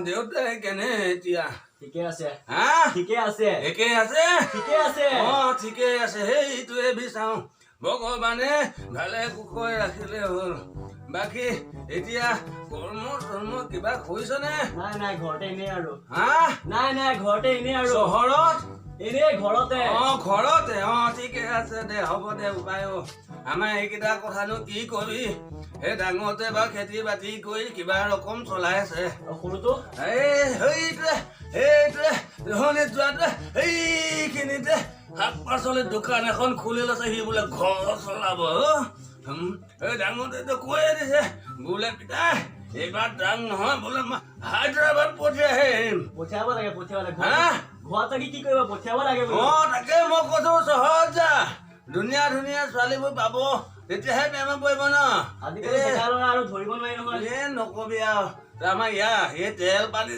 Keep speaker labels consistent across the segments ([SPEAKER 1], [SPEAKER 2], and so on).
[SPEAKER 1] দেউতা কেনে এতিয়া
[SPEAKER 2] ঠিকে আছে
[SPEAKER 1] হা
[SPEAKER 2] ঠিকে আছে
[SPEAKER 1] একে আছে
[SPEAKER 2] ঠিকে আছে
[SPEAKER 1] ঠিকে আছে সেইটোৱে বিচাৰো ভগৱানে ভালে কুশলে ৰাখিলে হ'ল বাকী এতিয়া কৰ্ম কিবা কৰিছনে
[SPEAKER 2] নাই ঘৰতে এনেই আৰু
[SPEAKER 1] হা
[SPEAKER 2] নাই ঘৰতে এনেই আৰু
[SPEAKER 1] চহৰত
[SPEAKER 2] এনেই ঘৰতে
[SPEAKER 1] ঘৰতে ঠিকে আছে দে হ'ব দে উপায় আমাৰ এইকেইটা কথানো কি কবি সেই ডাঙৰতে বা খেতি বাতি কৰি কিবা ৰকম চলাই আছে
[SPEAKER 2] সৰুটো
[SPEAKER 1] সেইটোৱে যোৱাটোৱে সেইখিনিতে শাক পাচলিৰ দোকান এখন খুলি লৈছে সি বোলে ঘৰ চলাব এই ডাঙৰতে কৈয়ে দিছে বোলে পিতাই এইবাৰ দাম নহয় বোলে হায়দৰাবাদ
[SPEAKER 2] পঠিয়াব লাগে ঘৰত থাকি কি কৰিব পঠিয়াব লাগে
[SPEAKER 1] তাকে মই কৈছো চহৰত যা ধুনীয়া ছোৱালীবোৰ পাব তেতিয়াহে প্ৰেমত পৰিব ন
[SPEAKER 2] আজিকালি আৰু ধৰিব নোৱাৰি নহয়
[SPEAKER 1] নকবি আৰু আমাৰ এই তেল পানী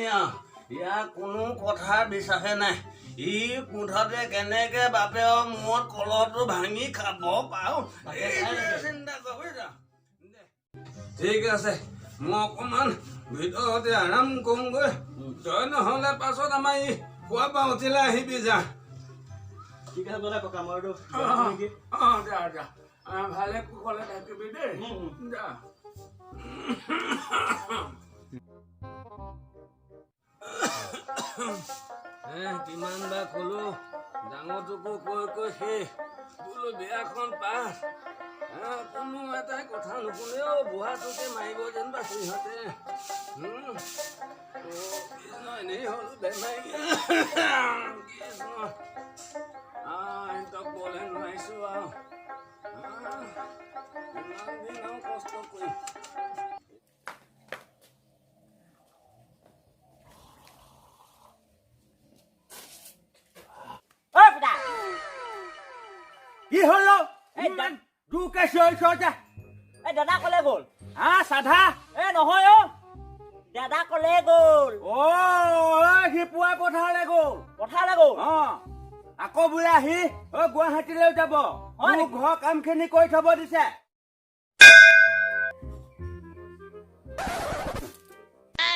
[SPEAKER 1] আৰু ইয়াৰ কোনো কথা বিশ্বাসে নাই ই মুঠতে কেনেকে বাপে মূৰত কলহটো ভাঙি খাব পাৰো চিন্তা কৰিছা ঠিক আছে মই অকমান ভিতৰতে আৰাম কৰোঁগৈ তই নহলে পাছত আমাৰ ই খোৱা পা উঠিলে আহিবি যা
[SPEAKER 2] ঠিক আছে বোলে ককা মইতো
[SPEAKER 1] যা ভালে কুশলে থাকিবি দেই যা কিমান বা কলো ডাঙৰটোকো কৈ শেষ বোলো বিয়াখন পাছ কোনো এটাই কথা নুশুনেও বুঢ়াটোকে মাৰিব যেন বা সিহঁতে এনেই হলো বেমাৰী সিহঁতক বলে নোৱাৰিছো আৰু ইমান দিন আৰু কষ্ট কৰিম
[SPEAKER 3] কি হল দুকে চা
[SPEAKER 2] দাদা কলে গ'ল
[SPEAKER 3] সাধা
[SPEAKER 2] নহয় দাদা কলে গ'ল
[SPEAKER 3] সি পুৱা পথাৰলৈ গ'ল আকৌ বোলে আহি গুৱাহাটীলৈ যাব মোক ঘৰ কাম খিনি কৰি থব দিছে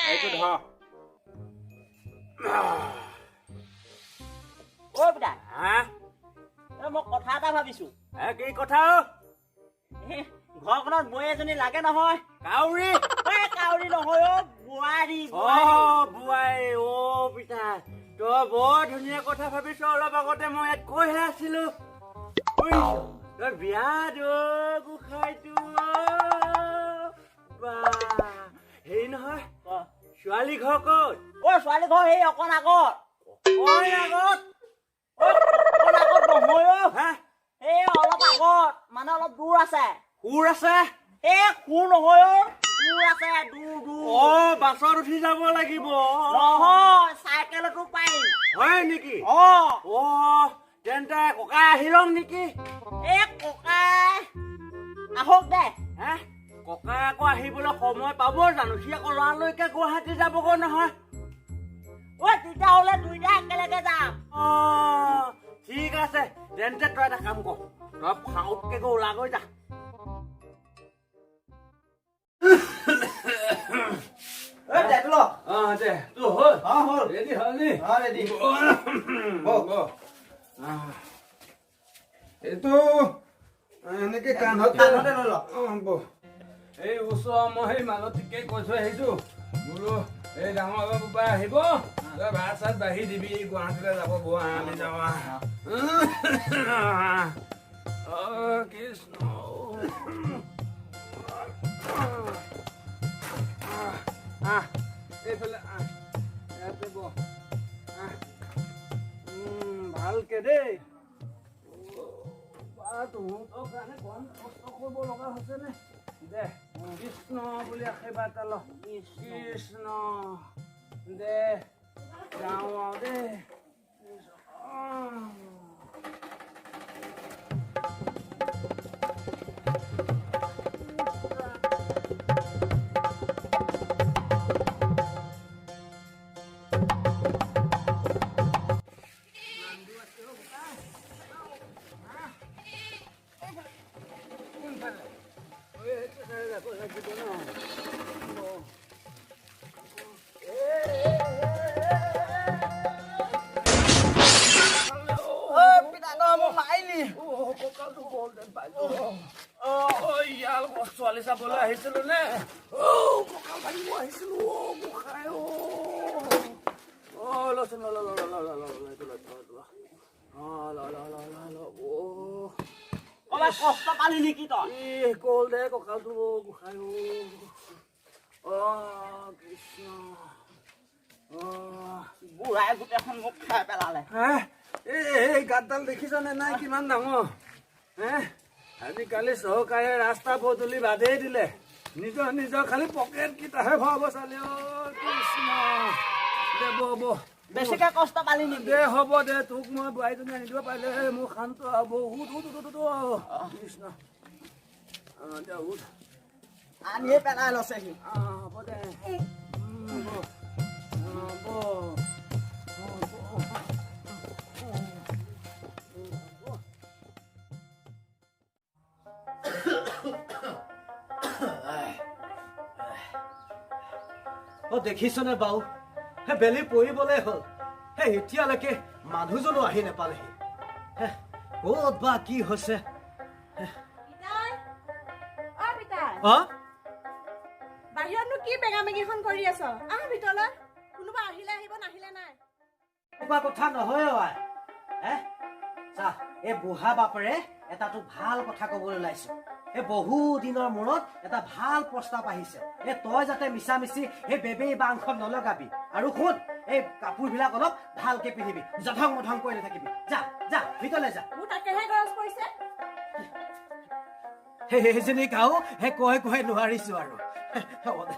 [SPEAKER 3] এইটো ধৰ
[SPEAKER 2] মই কথা এটা ভাবিছো
[SPEAKER 3] কি কথা
[SPEAKER 2] ঘৰখনত বৈ এজনী লাগে নহয়
[SPEAKER 3] কাউৰী
[SPEAKER 2] নহয় বোৱাৰী
[SPEAKER 3] বোৱাৰী পিতা তই বৰ ধুনীয়া কথা ভাবিছ অলপ আগতে মই ইয়াত কৈহে আছিলো তই বিয়াত গোসাঁইটো হেৰি নহয় ছোৱালী ঘৰ ক'ত
[SPEAKER 2] ছোৱালী ঘৰ সেই অকণ আগত এই অলপ আগত মানে অলপ দূৰ আছে নহয় দূৰ আছে দূৰ
[SPEAKER 3] বাছত উঠি যাব লাগিব
[SPEAKER 2] নহয় চাইকেলতো পাৰিম
[SPEAKER 3] হয় নেকি তেন্তে ককাই আহি লম নেকি
[SPEAKER 2] ককাই আহক দে
[SPEAKER 3] ককাই আকৌ আহিবলৈ সময় পাব জানো সি আকৌ লৰালৈকে গুৱাহাটী যাবগৈ নহয়
[SPEAKER 2] তেতিয়াহ'লে দুইটা একেলগে যাম
[SPEAKER 3] ঠিক আছে তেন্তে তই এটা কাম কৰ তই ফাউতকে গৈ ওলাগৈ যা
[SPEAKER 1] এইটো এনেকে কাণতে এই ওচৰ মই সেই মালতীকে কৈ থৈ আহিছো বোলো এই ডাঙৰ বাবু পৰা আহিব তই ভাত চাত বাঢ়ি দিবি গুৱাহাটীলৈ যাব বৌ আমি যাবা কৃষ্ণ এইফালে ইয়াতে বহ ভালকে দেই তহঁতৰ কাৰণে কম কষ্ট কৰিব লগা হৈছে নে দে কৃষ্ণ বুলি আশীৰ্বাদ এটা ল কৃষ্ণ দে যাওঁ আৰু দেই ছোৱালী চাবলৈ আহিছিলো নে কঁকাল ভাঙিব আহিছিলো গোসাঁই লচোন
[SPEAKER 2] অলপ কষ্ট পালি নেকি তই
[SPEAKER 1] কল দে কঁকালটো গোসাঁই কৃষ্ণ
[SPEAKER 2] বুঢ়াই গোটেইখন মোক খাই পেলালে
[SPEAKER 1] এই গাতডাল দেখিছনে নাই কিমান ডাঙৰ আজিকালি চৰকাৰে ৰাস্তা পদূলি বাদেই দিলে নিজৰ খালি পকেট কেইটাহে ভৰাব চালে কৃষ্ণ দে
[SPEAKER 2] বেছিকে কষ্ট পালি নেকি
[SPEAKER 1] দে হ'ব দে তোক মই বোৱাৰীজনী আনি দিব পাৰিলে মোৰ শান্ত বহুত কৃষ্ণ দে উঠ
[SPEAKER 2] আনিয়ে পেলাই লৈছেহি
[SPEAKER 1] হ'ব দে
[SPEAKER 4] দেখিছনে বাউ হে বেলি পৰিবলে হ'ল হে এতিয়ালৈকে মানুহজনো আহি নেপালেহি ক'ত বা কি হৈছে
[SPEAKER 5] বাহিৰতনো কি বেঙামেঙিখন কৰি আছ আহ ভিতৰলৈ কোনোবা আহিলে আহিব নাহিলে নাই
[SPEAKER 4] কথা নহয় এই বুঢ়া বাপেৰে এটা তোক ভাল কথা কবলৈ ওলাইছে এই বহু দিনৰ মূৰত এটা ভাল প্ৰস্তাৱ আহিছে এই তই যাতে মিছামিছি এই বেবেই বাংখন নলগাবি আৰু শুন এই কাপোৰবিলাক অলপ ভালকে পিন্ধিবি জধং মধং কৰি নাথাকিবি যা ভিতৰলৈ যা
[SPEAKER 5] মোৰ তাকেহে গৰজ পৰিছে
[SPEAKER 4] সেইজনী গাও সেই কৈ নোৱাৰিছো আৰু হ'ব দে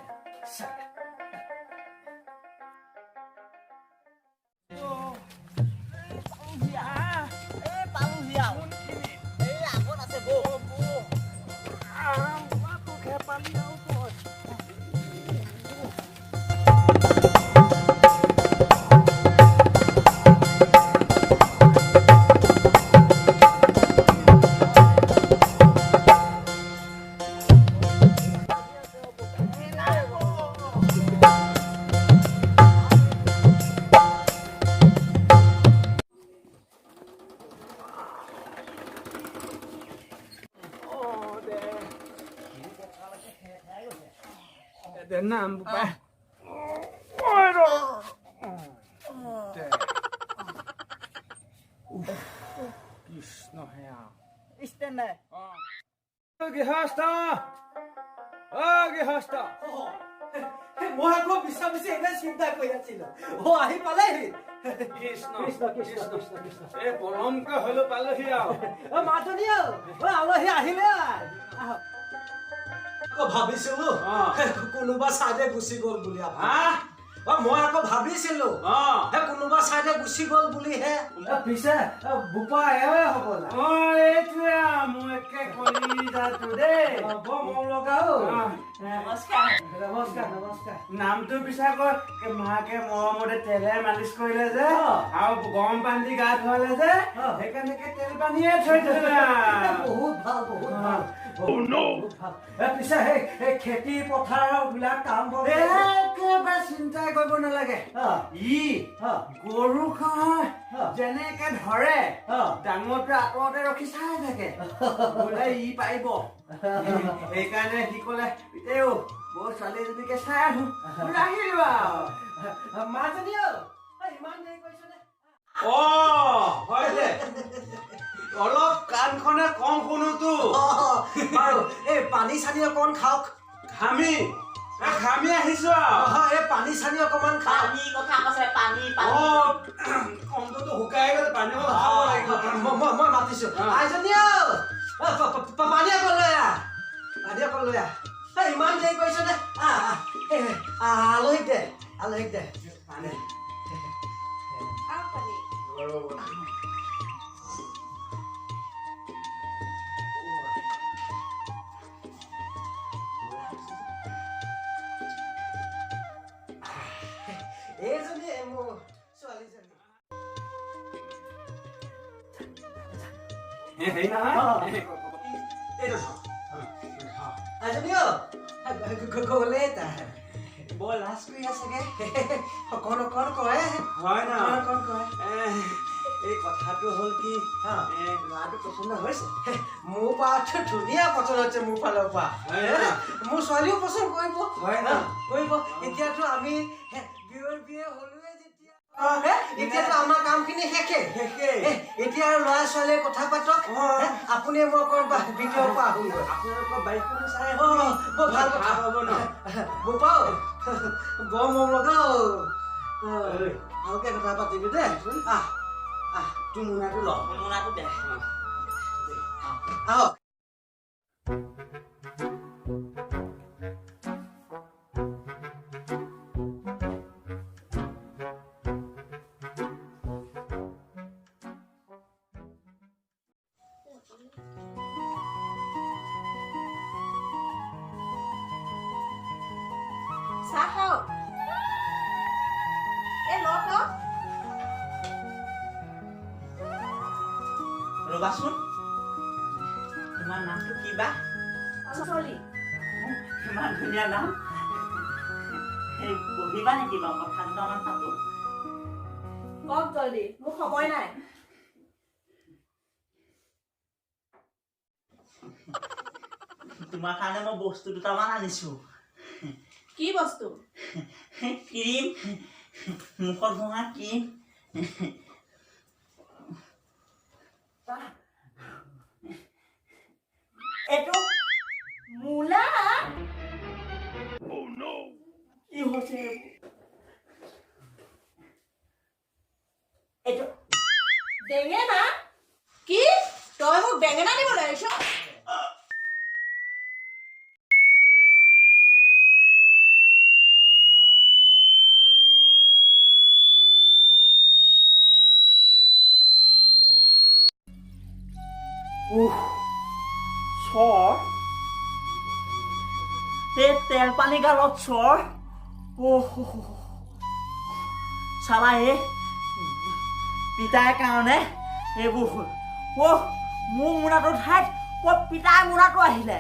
[SPEAKER 1] নাম পাই কৃষ্ণ গৃহস্থ
[SPEAKER 4] মই আকৌ মিছামিছি এনে চিন্তা কৰি আছিলো আহি পালেহি
[SPEAKER 1] কৃষ্ণ এই পৰমকে হলেও পালেহি আৰু
[SPEAKER 4] মাজনী আলহী আহিলে ভাবিছিলো কোনোবা চাইডে গুচি গল বুলি মই আকৌ ভাবিছিলো কোনোবা চাইডে গুচি গল বুলিহে পিছে বোপা এয়ে হ'ব
[SPEAKER 1] এইটোৱে মোৰ একে কলিজাটো দেই
[SPEAKER 4] মোৰ লগাও
[SPEAKER 2] নমস্কাৰ
[SPEAKER 1] নামটো পিছা কয় মাকে মৰমতে তেলে মালিচ কৰিলে যে আৰু গৰম পানী গা ধুৱালে যে সেইকাৰণে তেল পানীয়ে থৈ দিলে
[SPEAKER 4] বহুত ভাল পিছে সেই খেতি পথাৰৰ বিলাক কাম
[SPEAKER 1] একেবাৰে চিন্তাই কৰিব নালাগে গৰু যেনেকে ধৰে ডাঙৰটো আঁতৰতে ৰখি চাই থাকে বোলে ই পাৰিব সেইকাৰণে সি কলে তেও বৰ ছোৱালী এজনীকে চাই আহো আহিলো আৰু
[SPEAKER 4] মাজনী ইমান দেৰি কৰিছে নে
[SPEAKER 1] হয় দে অলপ কাণখনে কম শুনোতো
[SPEAKER 4] বাৰু এই পানী চানী অকণ খাওক
[SPEAKER 1] ঘামি আহিছো
[SPEAKER 4] এই পানী চানী অকমান খাওক
[SPEAKER 2] পানী কথা কৈছে পানী
[SPEAKER 1] কমটোতো শুকাই গ'লে পানী খাব লাগিব
[SPEAKER 4] মই মাতিছো আইজনী পানী অকণ লৈ আহ ইমান দেৰি কৰিছে নে আলহীক দে পানী এইজনী মোৰ ছোৱালীজনী গলে তাই বৰ লাজ কৰি আছেগে অকণ কয়
[SPEAKER 1] হয় না
[SPEAKER 4] অকণ কয়
[SPEAKER 1] এই কথা
[SPEAKER 3] কথাটো হ'ল কি
[SPEAKER 4] হা।
[SPEAKER 3] ল'ৰাটো পচন্দ হৈছে
[SPEAKER 4] মোৰ পৰাটো ধুনীয়া পচন্দ হৈছে মোৰ ফালৰ পৰা মোৰ ছোৱালীও পচন্দ কৰিব
[SPEAKER 3] হয় ন?
[SPEAKER 4] কৰিব এতিয়াতো আমি বিয়ে হলোৱে যেতিয়া এতিয়াতো আমাৰ কামখিনি শেষে এতিয়া আৰু ল'ৰা ছোৱালীয়ে কথা পাতক আপুনি মই ক'ৰবাত ভিডিঅ'ৰ পৰা আহোগৈ
[SPEAKER 3] আপোনালোকৰ বাইকখনো চাই
[SPEAKER 4] বৰ ভাল কথা
[SPEAKER 3] হ'ব ন
[SPEAKER 4] বোপাও বৰ মৰম লগা ভালকে কথা পাতিবি দেই
[SPEAKER 3] তোৰ মোনাটো ল মোনাটো দে
[SPEAKER 4] আহক
[SPEAKER 5] চাহ খাওঁ এই লওক
[SPEAKER 3] ৰ'বাচোন তোমাৰ নামটো কি বা
[SPEAKER 5] চলি
[SPEAKER 3] ইমান ধুনীয়া নাম এই বহিবা নেকি বাৰু কথা দুটামান পাতো
[SPEAKER 5] কওক জলদি মোৰ সময় নাই
[SPEAKER 3] তোমাৰ কাৰণে মই বস্তু দুটামান আনিছো
[SPEAKER 5] কি বস্তু
[SPEAKER 3] ক্ৰীম মুখত ঘঁহা ক্ৰীম এইটো
[SPEAKER 5] মূলা
[SPEAKER 3] কি হৈছে এইটো
[SPEAKER 5] বেঙেনা কি তই মোক বেঙেনা দিবলৈ আহিছ
[SPEAKER 3] চৰ এই তেল পানী গালত চৰ চালা এই পিতাৰ কাৰণে এইবোৰ মোৰ মোনাটো ঠাইত পিতাৰ মোনাটো আহিলে